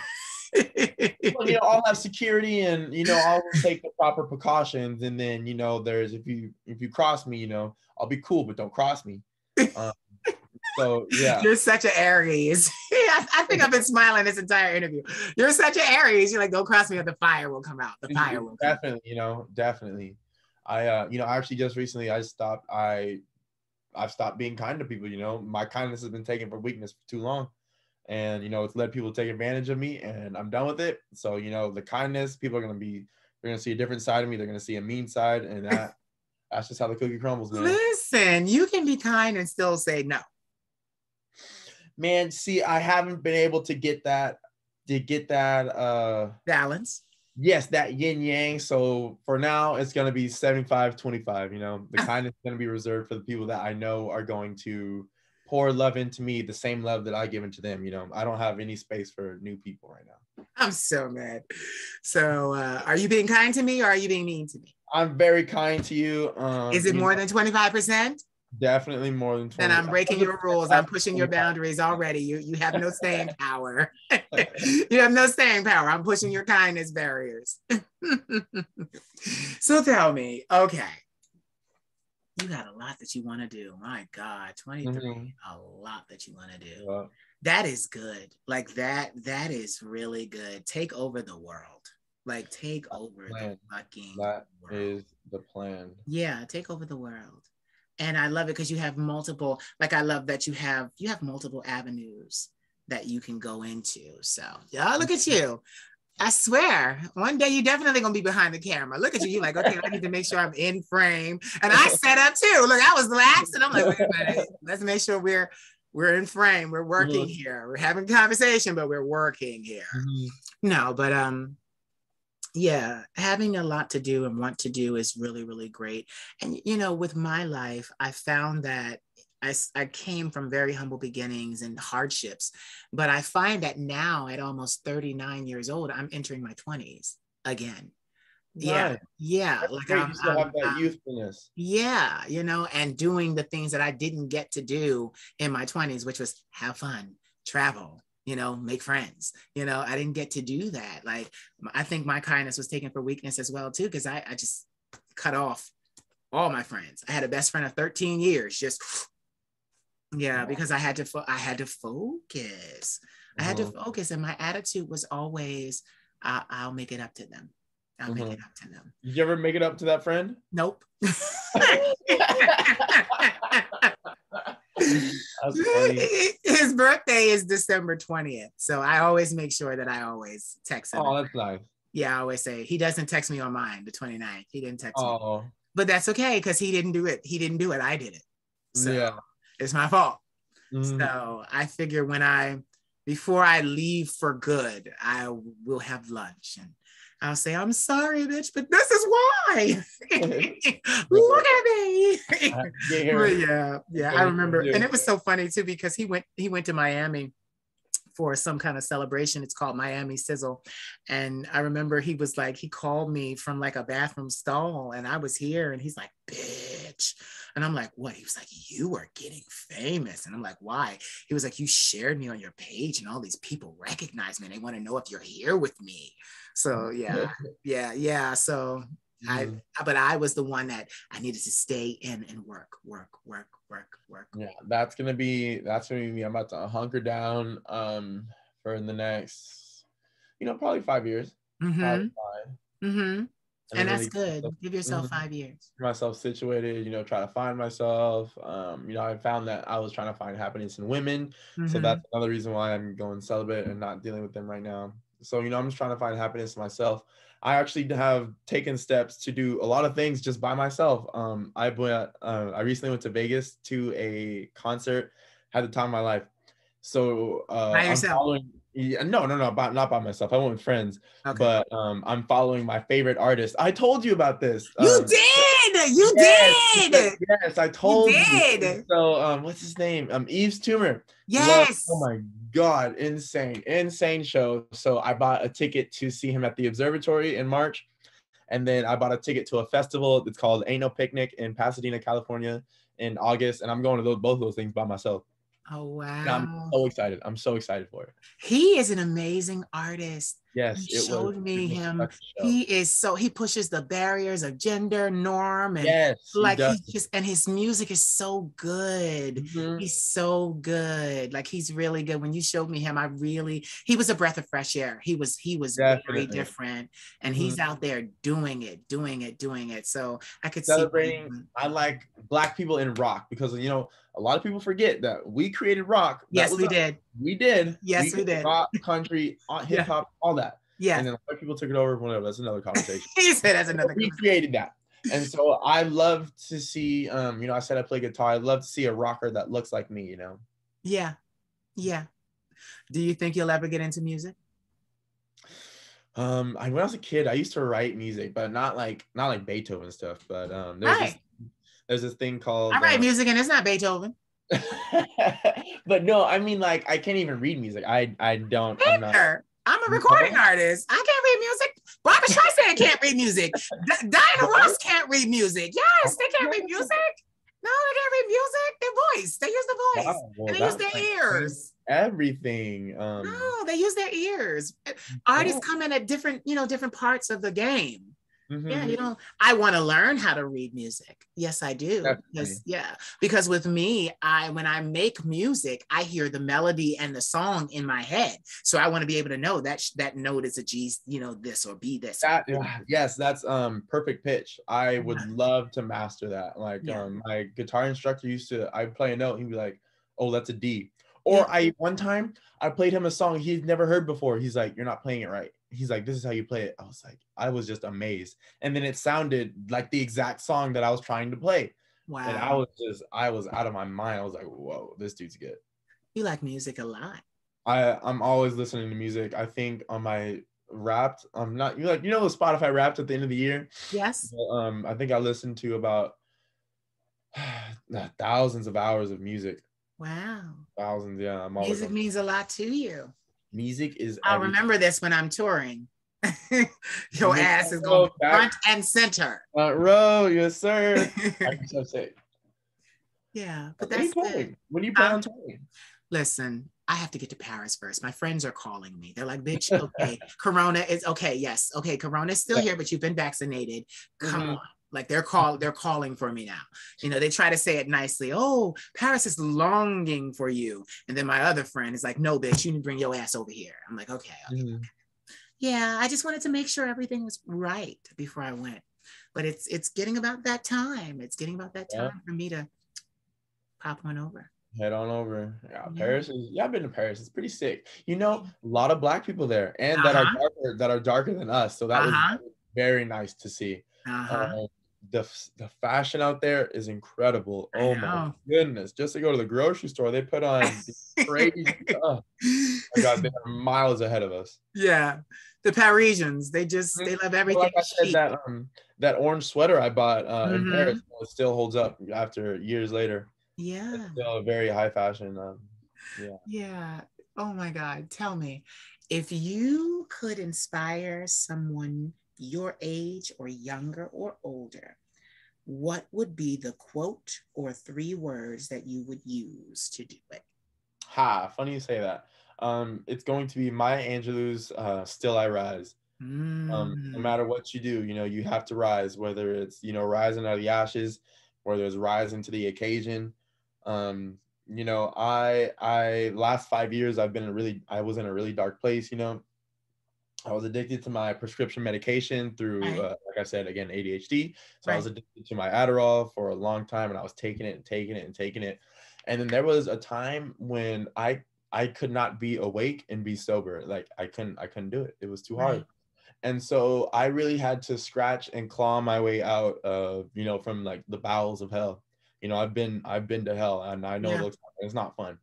Well, I'll have security, and I'll take the proper precautions, and then there's if you cross me, I'll be cool, but don't cross me. So yeah, you're such an Aries. I think I've been smiling this entire interview. You're such an Aries. You're like, don't cross me, or the fire will come out. The fire will come definitely, out. Definitely. I actually just recently I've stopped being kind to people. My kindness has been taken for weakness for too long. And, it's led people to take advantage of me, and I'm done with it. So, the kindness, people are going to see a different side of me. They're going to see a mean side, and that's just how the cookie crumbles, man. Listen, you can be kind and still say no. Man, see, I haven't been able to get that balance. Yes, that yin yang. So for now, it's going to be 75-25. The kindness is going to be reserved for the people that I know are going to pour love into me, the same love that I give into them. I don't have any space for new people right now. I'm so mad. So are you being kind to me or are you being mean to me? I'm very kind to you. Is it more than 25%? Definitely more than 20. Then I'm breaking your rules. I'm pushing your boundaries already. You have no staying power. You have no staying power. I'm pushing your kindness barriers. So tell me, okay, you got a lot that you want to do. My God, 23, a lot that you want to do. Yeah. That is good. Like that is really good. Take over the world. Like take over the fucking world. That is the plan. Yeah, take over the world. And I love it because you have multiple, like I love that you have multiple avenues that you can go into. So yeah, look at you. I swear, one day you're definitely gonna be behind the camera. Look at you. You're like, okay, I need to make sure I'm in frame. And I set up too. Look, I was lax and I'm like, wait a minute, let's make sure we're in frame. We're working here. We're having conversation, but we're working here. No, but yeah, having a lot to do and want to do is really, really great. And, with my life, I found that I came from very humble beginnings and hardships, but I find that now at almost 39 years old, I'm entering my 20s again. Nice. Yeah. That's like great. You still have that youthfulness. Yeah, and doing the things that I didn't get to do in my 20s, which was have fun, travel, make friends. I didn't get to do that. Like, I think my kindness was taken for weakness as well, too, because I just cut off all my friends. I had a best friend of 13 years, just, yeah, because I had to focus. I had to focus. And my attitude was always, I'll make it up to them. I'll make it up to them. Did you ever make it up to that friend? Nope. That's funny. His birthday is December 20th. So I always make sure that I always text him. Oh, that's nice. Yeah, I always say, he doesn't text me on mine, the 29th. He didn't text me. But that's okay, because he didn't do it. He didn't do it. I did it. So it's my fault. So I figure before I leave for good, I will have lunch and I'll say, I'm sorry, bitch, but this is why. Look at me. Yeah. I remember. And it was so funny too, because he went to Miami for some kind of celebration. It's called Miami Sizzle. And I remember he called me from like a bathroom stall and I was here and he's like, bitch. And I'm like, what? He was like, you are getting famous. And I'm like, why? He was like, you shared me on your page and all these people recognize me and they want to know if you're here with me. So yeah. So but I was the one that I needed to stay in and work. Yeah, that's gonna be me. I'm about to hunker down for the next, probably 5 years. And that's good. Give yourself 5 years. Myself situated, try to find myself. I found that I was trying to find happiness in women. So that's another reason why I'm going celibate and not dealing with them right now. So, I'm just trying to find happiness in myself. I actually have taken steps to do a lot of things just by myself. I recently went to Vegas to a concert, had the time of my life. So by yourself? No, not by myself. I went with friends. Okay. But I'm following my favorite artist. I told you about this. You did. You did. Yes, I told you. So what's his name? Yves Tumor. Yes. Oh my God, insane show. So I bought a ticket to see him at the Observatory in March, and then I bought a ticket to a festival that's called Ain't No Picnic in Pasadena, California in August, and I'm going to both of those things by myself. Oh wow. I'm so excited for it. He is an amazing artist. Yes, you showed me him. He pushes the barriers of gender norm and and his music is so good. He's so good. Like he's really good. When you showed me him, he was a breath of fresh air. He was very different and he's out there doing it. So I could celebrating. I like Black people in rock because a lot of people forget that we created rock. Yes, we did. We did. Yes, we did. Rock, country, hip hop, all that. Yeah. And then other people took it over. Whatever. That's another conversation. He said that's another. We created that. And so I love to see, I said I play guitar. I love to see a rocker that looks like me, Yeah. Do you think you'll ever get into music? When I was a kid, I used to write music, but not like Beethoven stuff. But Right. there's this thing I called write music and it's not Beethoven. but no, I mean, like, I can't even read music. I'm not. Fair. I'm a recording No? artist. I can't read music. Barbara Streisand can't read music. Diana Ross can't read music. Yes, they can't read music. No, they can't read music. Their voice. They use the voice. Wow, well, And they use that their might change ears. everything. No, they use their ears. Artists Yeah. come in at different, different parts of the game. Yeah, Mm-hmm. I want to learn how to read music. Yes, I do. Definitely. Because with me, when I make music, I hear the melody and the song in my head. So I want to be able to know that that note is a G, this or B this. Yes, that's perfect pitch. I would Yeah. love to master that. Like, Yeah. my guitar instructor I'd play a note, he'd be like, "Oh, that's a D." Or Yeah. one time I played him a song he'd never heard before. He's like, "You're not playing it right." He's like, "This is how you play it." I was just amazed. And then it sounded like the exact song that I was trying to play. And Wow. I was out of my mind. I was like, "Whoa, this dude's good." You like music a lot. I'm always listening to music. I think on my Wrapped, I'm not, the Spotify Wrapped at the end of the year. Yes. But, I think I listened to about thousands of hours of music. Wow. Thousands, yeah. I'm always Music on. means a lot to you. Music is I'll everything. remember this when I'm touring. Your ass is going to be front and center. Front row, yes, sir. I'm so sick. Yeah, but When are you that's playing? When do you plan on touring? Listen, I have to get to Paris first. My friends are calling me. They're like, bitch, okay, Corona is okay. Yes. Okay. Corona is still here, but you've been vaccinated. Come on. Like they're calling for me now. They try to say it nicely. Oh, Paris is longing for you. And then my other friend is like, no, bitch, you need to bring your ass over here. I'm like, okay. Yeah, I just wanted to make sure everything was right before I went. But it's getting about that time. It's getting about that time for me to pop one over. Head on over. Yeah, Paris is. Yeah, I've been to Paris. It's pretty sick. A lot of Black people there, and that are darker than us. So that was very nice to see. The fashion out there is incredible. Oh my goodness! Just to go to the grocery store, they put on crazy stuff. Oh my God, they are miles ahead of us. Yeah, the Parisians. They love everything. Like I said, that orange sweater I bought in Paris still holds up after years later. Yeah. It's still a very high fashion. Yeah. Oh my God. Tell me, if you could inspire someone your age or younger or older, what would be the quote or 3 words that you would use to do it? Funny you say that. It's going to be Maya Angelou's Still I Rise. No matter what you do, you have to rise, whether it's, rising out of the ashes, whether it's rising to the occasion. I last 5 years I was in a really dark place. I was addicted to my prescription medication through like I said again, ADHD. So I was addicted to my Adderall for a long time, and I was taking it and taking it and taking it. And then there was a time when I could not be awake and be sober. Like I couldn't do it. It was too hard. And so I really had to scratch and claw my way out of, from like the bowels of hell. I've been to hell, and I know it's not fun.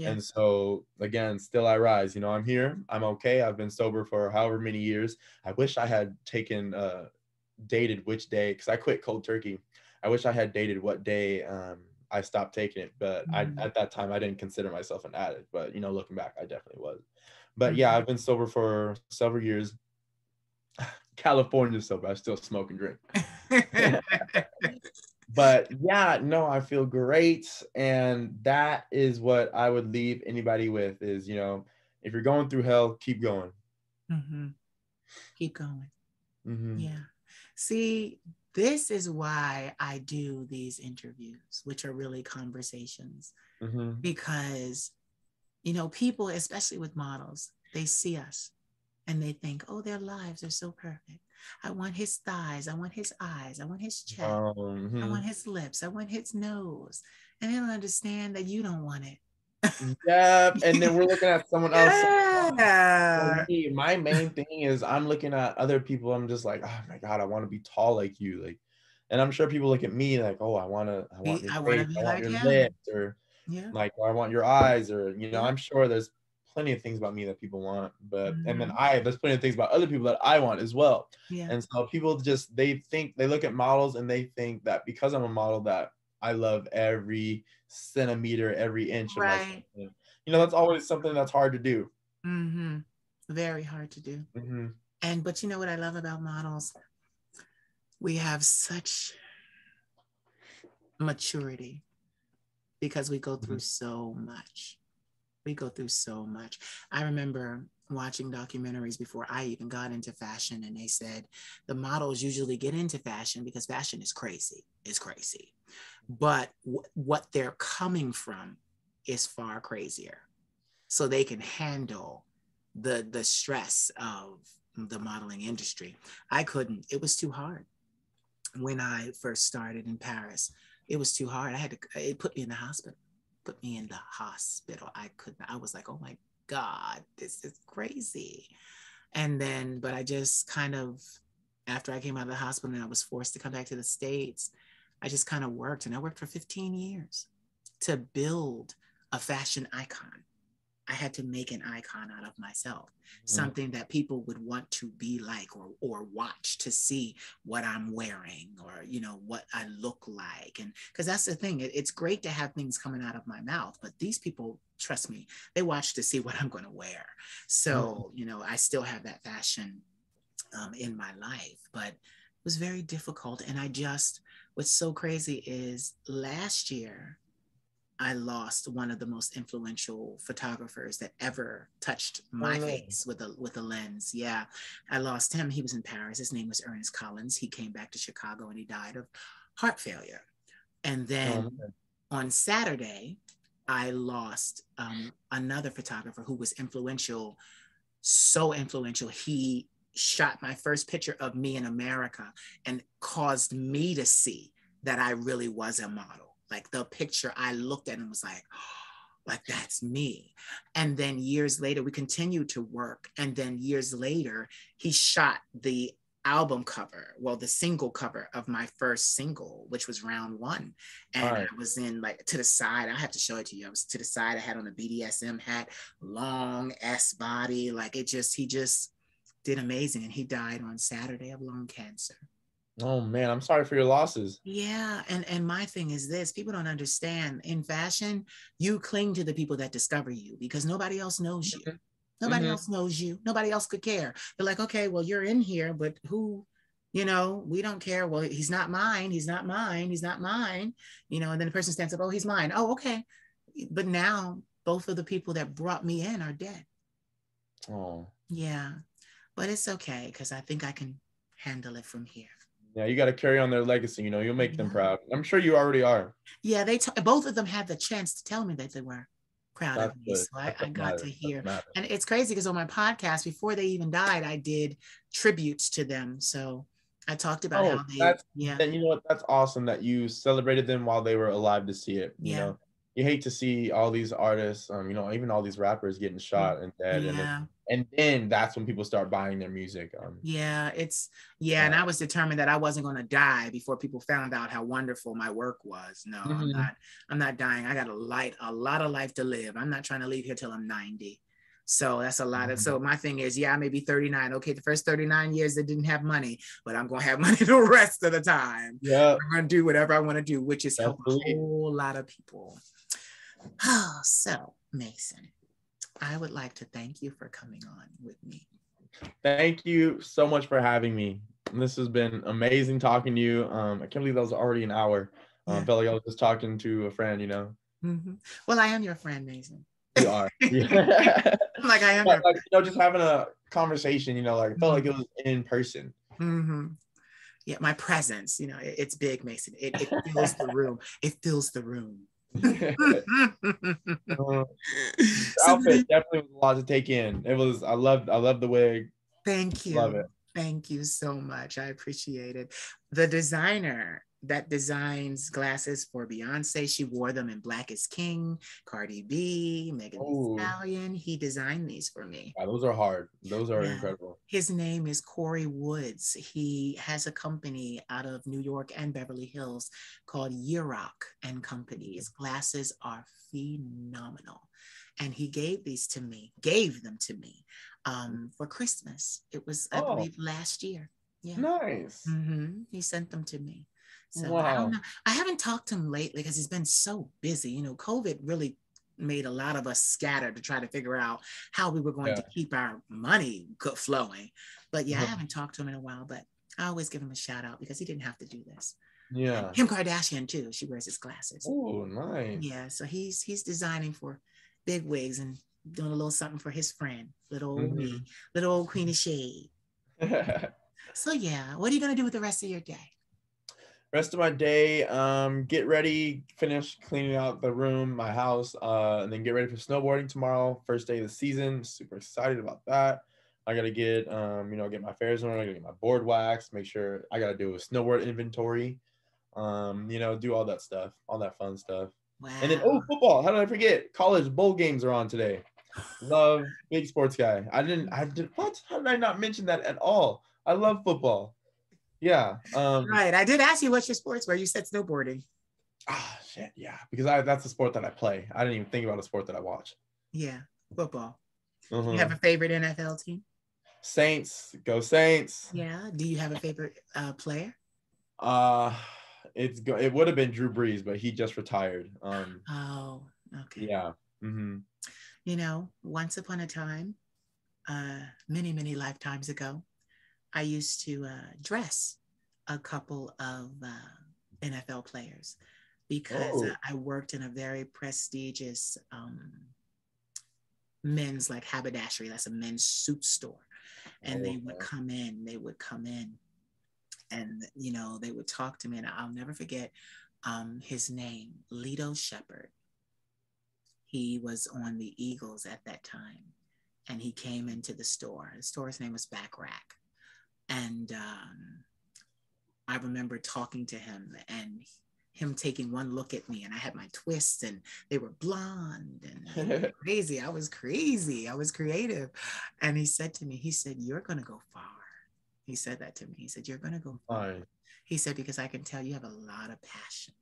And so again, still I rise. I'm here. I'm okay. I've been sober for however many years. I wish I had dated which day, because I quit cold turkey. I wish I had dated what day I stopped taking it. But at that time I didn't consider myself an addict. But looking back, I definitely was. But yeah, I've been sober for several years. California sober. I still smoke and drink. But yeah, no, I feel great. And that is what I would leave anybody with is, if you're going through hell, keep going. Keep going. Yeah. See, this is why I do these interviews, which are really conversations, because, people, especially with models, they see us and they think, oh, their lives are so perfect. I want his thighs. I want his eyes. I want his chest. I want his lips. I want his nose. And they don't understand that you don't want it. Yeah. And then we're looking at someone else. My main thing is I'm looking at other people. I'm just like, oh my God, I want to be tall like you. Like, and I'm sure people look at me like, oh, I want your face, I want your lips, or like, or I want your eyes, or, I'm sure there's plenty of things about me that people want, but and then Mhm. there's plenty of things about other people that I want as well. Yeah. And so people just they look at models and they think that because I'm a model that I love every centimeter, every inch of myself. Right. And, that's always something that's hard to do. Mm-hmm. Very hard to do. Hmm. But you know what I love about models? We have such maturity because we go through so much. We go through so much. I remember watching documentaries before I even got into fashion, and they said the models usually get into fashion because fashion is crazy. It's crazy. But what they're coming from is far crazier. So they can handle the stress of the modeling industry. I couldn't. It was too hard when I first started in Paris. It was too hard. It put me in the hospital. Put me in the hospital. I couldn't. I was like, oh my God, this is crazy. But I just kind of, after I came out of the hospital and I was forced to come back to the States, I just kind of worked, and I worked for 15 years to build a fashion icon. I had to make an icon out of myself, something that people would want to be like, or watch to see what I'm wearing, or what I look like. And because that's the thing, it's great to have things coming out of my mouth, but these people, trust me, they watch to see what I'm going to wear. So I still have that fashion in my life, but it was very difficult. And what's so crazy is last year I lost one of the most influential photographers that ever touched Oh my no. face with a lens. Yeah, I lost him. He was in Paris. His name was Ernest Collins. He came back to Chicago and he died of heart failure. And Oh then man. on Saturday, I lost another photographer who was influential, so influential. He shot my first picture of me in America and caused me to see that I really was a model. Like the picture, I looked at and was like, like that's me. And then years later, we continued to work. And then years later, he shot the album cover, well, the single cover of my first single, which was Round One. All And right. I was in, like, to the side, I have to show it to you. I was to the side, I had on a BDSM hat, long S body. Like he just did amazing. And he died on Saturday of lung cancer. Oh man, I'm sorry for your losses. Yeah, and my thing is this: people don't understand. In fashion, you cling to the people that discover you because nobody else knows you. Nobody Hmm. else knows you. Nobody else could care. They're like, okay, well, you're in here, but who? We don't care. Well, he's not mine. He's not mine. He's not mine. And then the person stands up, oh, he's mine. Oh, okay. But now both of the people that brought me in are dead. Oh. Yeah, but it's okay because I think I can handle it from here. Yeah, you got to carry on their legacy. You'll make them Yeah. proud. I'm sure you already are. Yeah, both of them had the chance to tell me that they were proud of That's me. good. So I, That's I what got to matters. That's hear. what matters. And it's crazy because on my podcast, before they even died, I did tributes to them. So I talked about Oh, how that's yeah, then you know what? That's awesome that you celebrated them while they were alive to see it. yeah, You hate to see all these artists, even all these rappers getting shot and dead, yeah. and then that's when people start buying their music. Yeah, yeah, and Uh, I was determined that I wasn't going to die before people found out how wonderful my work was. No, mhm. I'm not dying. I got a lot of life to live. I'm not trying to leave here till I'm 90. So that's a lot of, Mhm. so my thing is, yeah, I may be 39. Okay, the first 39 years I didn't have money, but I'm going to have money the rest of the time. Yeah, I'm going to do whatever I want to do, which is that's help a believe. whole lot of people. Oh, so Mason, I would like to thank you for coming on with me. Thank you so much for having me. This has been amazing talking to you. I can't believe that was already an hour. Yeah. Felt like I was just talking to a friend. Mm-hmm. Well, I am your friend, Mason. You are. Yeah. Like I am But your like, just having a conversation, like it felt like friend. it was in person. Mm-hmm. Yeah, my presence, it's big, Mason. It fills the room. It fills the room. Uh, the So outfit definitely was a lot to take in. I love the wig. thank Love you. it. Thank you so much. I appreciate it. The designer that designs glasses for Beyonce, she wore them in Black is King, Cardi B, Megan Thee Oh, Stallion. He designed these for me. yeah, those are hard. Those are Yeah. incredible. His name is Corey Woods. He has a company out of New York and Beverly Hills called Yurok and Company. His glasses are phenomenal. and he gave them to me for Christmas. It was, I Oh, believe, last year. Yeah. nice. He sent them to me. So I don't Wow. know. I haven't talked to him lately because he's been so busy. COVID really made a lot of us scatter to try to figure out how we were going Yeah. to keep our money flowing. But yeah, I haven't talked to him in a while, but I always give him a shout out because he didn't have to do this. And Yeah. Kim Kardashian too. She wears his glasses. Oh, nice. Yeah, so he's designing for big wigs and doing a little something for his friend, little old me, little old Queen of Shade. So yeah, what are you gonna do with the rest of your day? Rest of my day, get ready, finish cleaning out the room, my house, and then get ready for snowboarding tomorrow. First day of the season. Super excited about that. I gotta get get my fares on, I gotta get my board waxed, make sure I gotta do a snowboard inventory. Do all that stuff, all that fun stuff. Wow. And then football. How did I forget? College bowl games are on today. Love, big sports guy. I did what? How did I not mention that at all? I love football. Yeah. Right. I did ask you what's your sports where you said snowboarding. Shit, yeah. Because that's the sport that I play. I didn't even think about a sport that I watch. Yeah, football. Uh-huh. You have a favorite NFL team? Saints. Go Saints. Yeah. Do you have a favorite player? It would have been Drew Brees, but he just retired. Oh, okay. Yeah. Mm-hmm. Once upon a time, many, many lifetimes ago, I used to dress a couple of NFL players because I worked in a very prestigious men's like haberdashery. That's a men's suit store. And they would come in and, they would talk to me, and I'll never forget his name, Lito Shepherd. He was on the Eagles at that time, and he came into the store. The store's name was Back Rack. And I remember talking to him and him taking one look at me, and I had my twists and they were blonde and crazy. I was crazy. I was creative. And he said to me, "You're going to go far." He said that to me. He said, "You're going to go far." He said, "Because I can tell you have a lot of passion."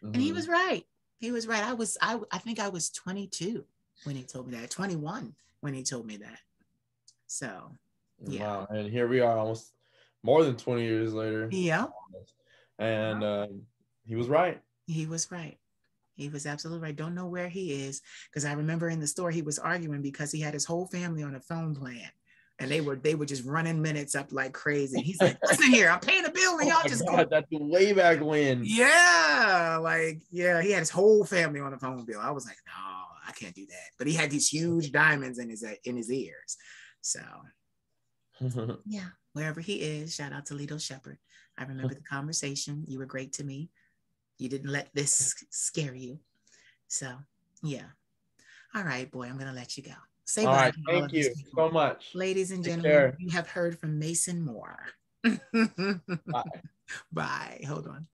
Mm-hmm. And he was right. He was right. I think I was 22 when he told me that, 21 when he told me that. So, yeah. Wow. And here we are almost more than 20 years later. Yeah. And he was right. He was right. He was absolutely right. Don't know where he is, because I remember in the store he was arguing because he had his whole family on a phone plan, and they were just running minutes up like crazy. He's like, "Listen here, I'm paying a bill, and y'all just go." That's way back when. Yeah, he had his whole family on a phone bill. I was like, "No, I can't do that." But he had these huge diamonds in his ears. So, yeah, wherever he is, shout out to Lito Shepherd. I remember the conversation. You were great to me. You didn't let this scare you. So, yeah. All right, boy, I'm going to let you go. Say bye. All right, thank you so much. Ladies and gentlemen, you have heard from Mason Moore. Bye. Bye. Hold on.